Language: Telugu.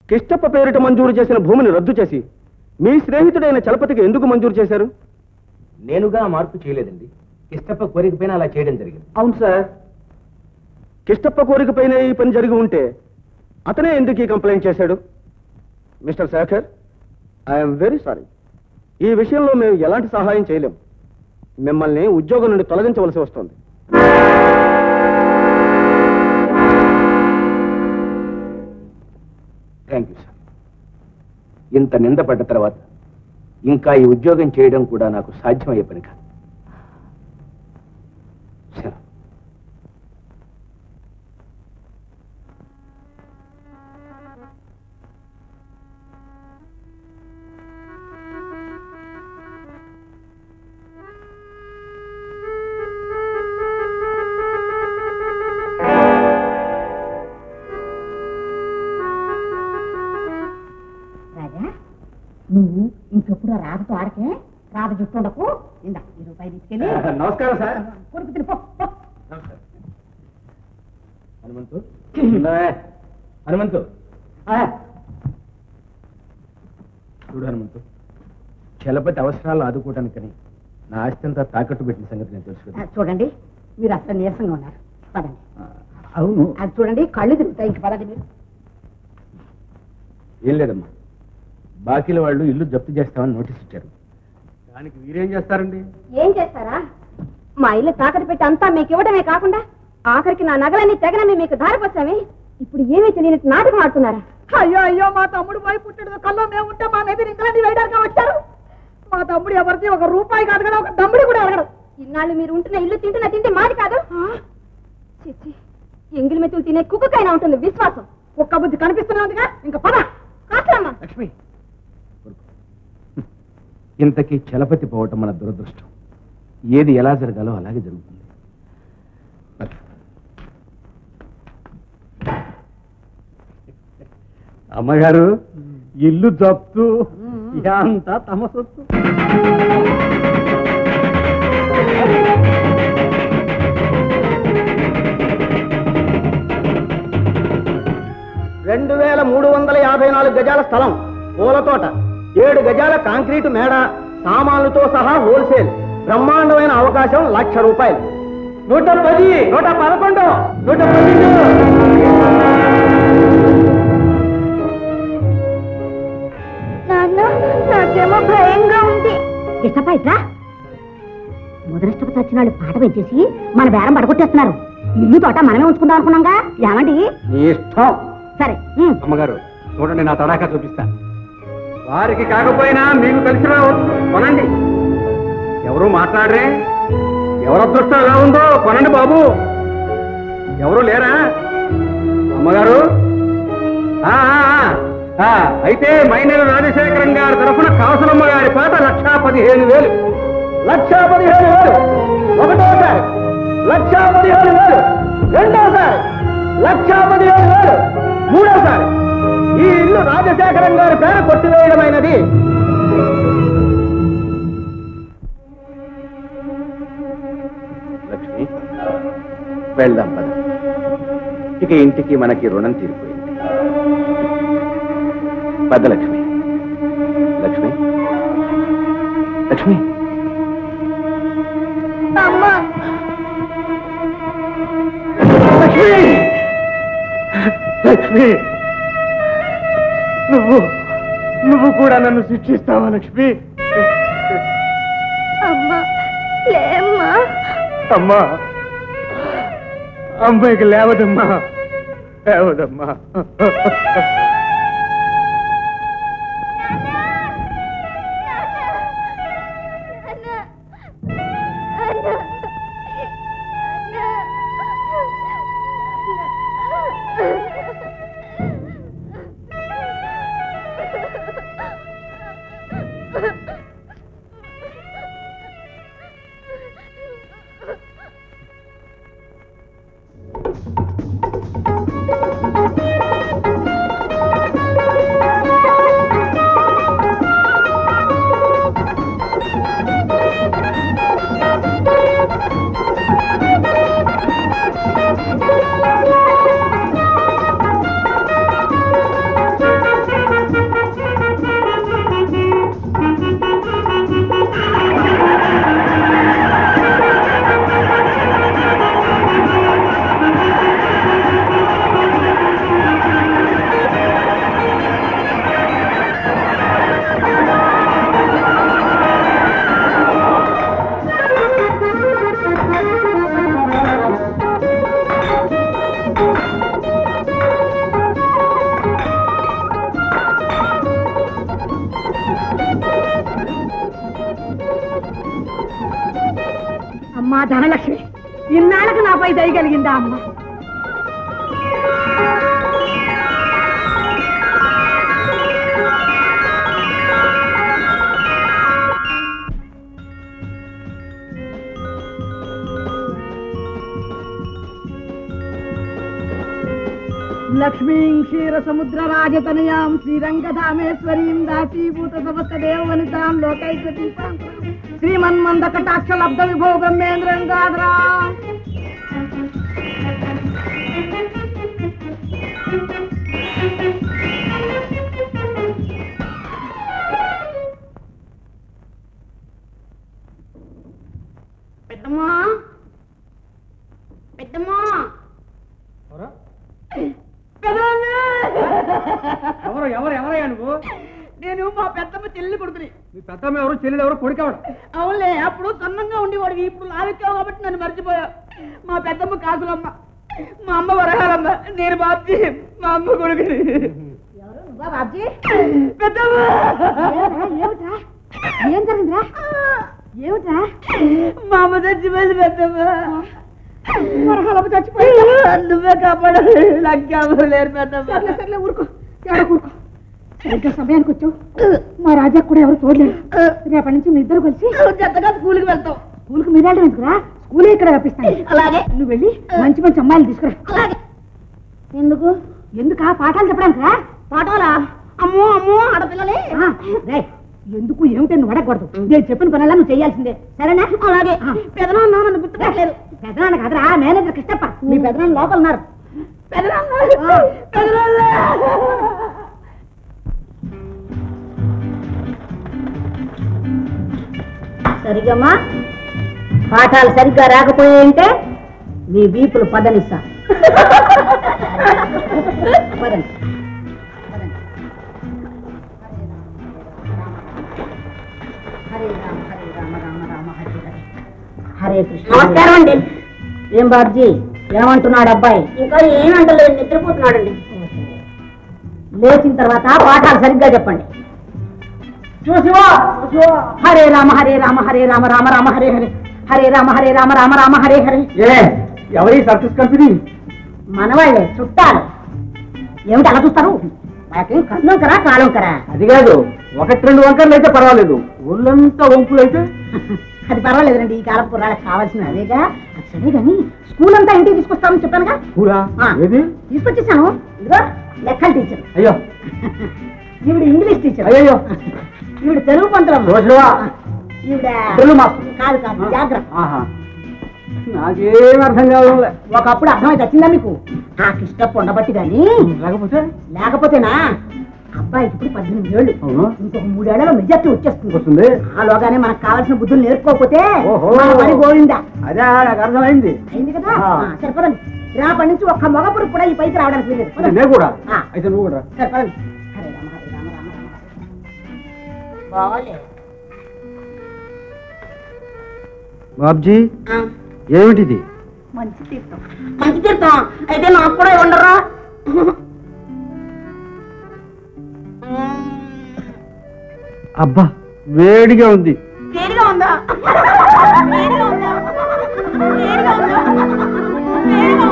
కిష్టప్ప పేరిట మంజూరు చేసిన భూమిని రద్దు చేసి మీ స్నేహితుడైన చలపతికి ఎందుకు మంజూరు చేశారు? నేనుగా మార్పు చేయలేదండి. కిష్టప్ప కోరికపైన అలా చేయడం జరిగింది. అవును సార్. కిష్టప్ప కోరికపైన ఈ పని జరిగి ఉంటే అతనే ఎందుకు ఈ కంప్లైంట్ చేశాడు? Mister Shekhar, I'm very sorry. ఈ విషయంలో మేము ఎలాంటి సహాయం చేయలేము. మిమ్మల్ని ఉద్యోగం నుండి తొలగించవలసి వస్తుంది. Thank you sir. ఇంత నిందపడ్డ తర్వాత ఇంకా ఈ ఉద్యోగం చేయడం కూడా నాకు సాధ్యమయ్యే పని కాదు. సార్, నువ్వు ఇంకెప్పుడు రాధతో ఆడితే రాధ జుట్టుండకు. ఇందా ₹1 తీసుకెళ్ళి. నమస్కారం సార్. కొడుకు తినిపో. హనుమంతు, హనుమంతు, చూడు హనుమంతు, చలపతి అవసరాలు ఆదుకోవడానికని నా ఆస్తి అంతా తాకట్టు పెట్టిన సంగతి నేను తెలుసు. చూడండి, మీరు అసలు నీరసంగా ఉన్నారు. పదండి. అవును, అది చూడండి, కళ్ళు తిరుగుతాయి. ఇంక పదండి మీరు. ఏం లేదమ్మా, బాకీల వాళ్ళు ఇల్లు జప్తు చేస్తామని నోటీస్ ఇచ్చారు. దానికి వీరేం చేస్తారండి? ఏం చేస్తారా? మా ఇల్లు తాకట్టు పెట్టి అంతా మీకు ఇవ్వడమే కాకుండా ఆఖరికి నా నగలన్నీ తెగనమే మీకు దారిపోసామే. ఇప్పుడు ఏమీ తెలియని నాటకం ఆడుతున్నారా? అయ్యో అయ్యో, మా తమ్ముడు పోయి పుట్టడు కల్లో మేము ఉంటే మా మీద ఇంతలాంటి వేయడానికి వచ్చారు. మా తమ్ముడు ఎవరిది ₹1 కాదు కదా, ఒక దమ్ముడి కూడా అడగడు. ఇన్నాళ్ళు మీరు ఉంటున్న ఇల్లు తింటున్న తింటే మాది కాదు. ఎంగిలి మెతులు తినే కుక్కకైనా ఉంటుంది విశ్వాసం. ఒక్క బుద్ధి కనిపిస్తున్నదిగా. ఇంకా పద. కాట్లమ్మా. లక్ష్మి, ఇంతకీ చలపతి పోవటం మన దురదృష్టం. ఏది ఎలా జరగాలో అలాగే జరుగుతుంది. అమ్మగారు, ఇల్లు జప్తు అంతా తమ సొత్తు. 2354 గజాల స్థలం, పూలతోట, 7 గజాల కాంక్రీటు మేడ, సామాన్లతో సహా హోల్సేల్. బ్రహ్మాండమైన అవకాశం ₹1,00,000. 110, 111, 112. నాకేమో భయంగా ఉంది. ఇష్టపైట్రా ముదరష్టపతి వచ్చిన వాళ్ళు పాట పెంచేసి మన బేరం పడగొట్టేస్తున్నారు. ఇల్లు తోట మనమే ఉంచుకుందాం అనుకున్నాగా. ఏమండి? ఇష్టం. సరే. అమ్మగారు చూడండి, నా తడాకా చూపిస్తాను. వారికి కాకపోయినా మీకు కలిసి రావచ్చు. కొనండి. ఎవరు మాట్లాడరే? ఎవరు అదృష్టం ఎలా ఉందో కొనండి బాబు. ఎవరు లేరా? అమ్మగారు, అయితే మైనేరు రాజశేఖరం గారి తరఫున కాసులమ్మ గారి పాట ₹1,15,000. ₹1,15,000. ఒకటోసారి ₹1,15,000. రెండోసారి ₹1,15,000. మూడోసారి ఈ ఇల్లు రాజశేఖరం గారి పేరు కొట్టివేయడమైనది. లక్ష్మి, వెళ్దాం పద. ఇక ఇంటికి మనకి రుణం తీరిపోయింది. పద లక్ష్మి. లక్ష్మి, లక్ష్మి. లక్ష్మి, లక్ష్మి, నువ్వు కూడా నన్ను శిక్షిస్తావా లక్ష్మి? అమ్మా, లేమ్మా. అమ్మా, అమ్మాయికి లేవదమ్మా, లేవదమ్మా. అమ్మా ధనలక్ష్మి, ఇన్నాళ్ళకి నాపై దయగలిగిందా అమ్మ? లక్ష్మీం క్షీర సముద్ర రాజతనయాం శ్రీరంగధామేశ్వరీం దాసీభూత సమస్త దేవవనితాం లోకైకతీపాం శ్రీమన్మంద కటాక్ష లబ్ధ విభో బ్రహ్మేంద్రంగాద్రా. పెద్దమ్మా పెద్దమ్మా ఎవరయ్యా నువ్వు? నేను మా పెద్దమ్మ చెల్లి కొడుకుని. మీ పెద్దమ్మ ఎవరు, చెల్లెలు ఎవరు, కొడుకేవాడు? అవునులే, అప్పుడు సన్నంగా ఉండేవాడివి, ఇప్పుడు లావెక్కావు కాబట్టి నన్ను మర్చిపోయావు. మా పెద్దమ్మ కాసులమ్మ, మా అమ్మ వరహాలమ్మ, నేను బాబ్జీ, మా అమ్మ కొడుకుని. పెద్దమ్మ ఏం జరిగిందిరా? ఏమిట్రా? మా అమ్మ చచ్చిపోయింది పెద్దమ్మ. వరహాలమ్మ చచ్చిపోయింది, నువ్వే కాపాడాలి, నాకు ఎవరు లేరు పెద్దమ్మ. సర్లే ఊరుకో, ఊరుకో. సరిగ్గా సమయానికి వచ్చావు. మా రాజా కూడా ఎవరు చూడలేరు. రేపటి నుంచి మీ ఇద్దరు కలిసి జతగా స్కూల్కి వెళ్తాం. స్కూల్కి మీరు వెళ్ళడం ఎందుకురా? స్కూలే ఇక్కడ రప్పిస్తాను. అలాగే నువ్వు వెళ్ళి మంచి మంచి అమ్మాయిలు తీసుకురా. అలాగే. ఎందుకు? ఎందుకా? పాఠాలు చెప్పడానికి రా. పాఠాలా? అమ్మో అమ్మో ఆడపిల్లలే. ఎందుకు ఏమిటో నువ్వు అడగకూడదు. నేను చెప్పిన పనులా నువ్వు చేయాల్సిందే, సరేనా? అలాగే. పెదనాన్న నన్ను గుర్తుపట్టలేదు. పెదనాన్న కదరా, మేనేజర్ కృష్ణప్ప. మీ పెదనాన్న లోపల ఉన్నారు. సరిగమ్మా, పాఠాలు సరిగ్గా రాకపోయాయంటే మీ వీపులు పదనిస్తా. పదండి. హరే రామ హరే రామ రామ రామ హరే హరే. హరే కృష్ణ. నమస్కారం అండి. ఏం బాబ్జీ, ఏమంటున్నాడు అబ్బాయి? ఇంకా ఏమంటలేదు, నిద్రపోతున్నాడండి. లేచిన తర్వాత పాఠాలు సరిగ్గా చెప్పండి. హరే రామ హరే రామ హరే రామ రామ రామ హరే హరే. హరే రామ హరే రామ రామ రామ హరే హరే. ఎవరి సర్కస్ కంపెనీ? మనవాళ్ళే, చుట్టాలు. ఏమిటి అలా చూస్తారు? నాకేం కన్నం కరా కాలం కరా? అది కాదు, 1-2 వంకర్లు అయితే పర్వాలేదు, ఒళ్ళంతా వంపులు అయితే అది పర్వాలేదండి, ఈ కాలం కుర్రాళ్ళకి కావాల్సిన అదేగా. సరే కానీ స్కూల్ అంతా ఇంటికి తీసుకొస్తామని చెప్పానుగా. తీసుకొచ్చేసాను. ఇదిగో లెక్కల టీచర్. అయ్యో. ఈవిడ ఇంగ్లీష్ టీచర్. అయ్యో. ఈవిడ తెలుగు పంతులం. ఈవిడ తెలుగు మాస్టర్. కాదు కాదు, జాగ్రత్త. నాకేం అర్థం కావాలి. ఒకప్పుడు అర్థమైతే వచ్చిందా మీకు? ఆ కృష్ణప్ప ఉండబట్టి గాని. లేకపోతేనా అబ్బాయికి ఇప్పుడు 18 ఏళ్ళు. ఇంకొక 3 ఏళ్లలో మెజార్టీ వచ్చేస్తుంది. ఆలోగానే మనకు కావాల్సిన బుద్ధులు నేర్చుకోకపోతే మన పని పోయిందా? అదే నాకు అర్థమైంది. అయింది కదా. సరిపదండి. రేపటి నుంచి ఒక్క మగపురు కూడా ఈ పైకి రావడానికి వీలేదు. నేను కూడా. అయితే నువ్వు కూడా సరిపదండి. హరే రామ హరే రామ రామ రామ. బాలే బాబ్జీ, ఏమిటిది? మంచి తీర్థం. మంచి తీర్థం అయితే నాకు కూడా ఇవ్వండరా. అబ్బా, వేడిగా ఉంది. వేడిగా ఉందా? వేడిగా ఉందా? వేడిగా ఉందా? వేడిగా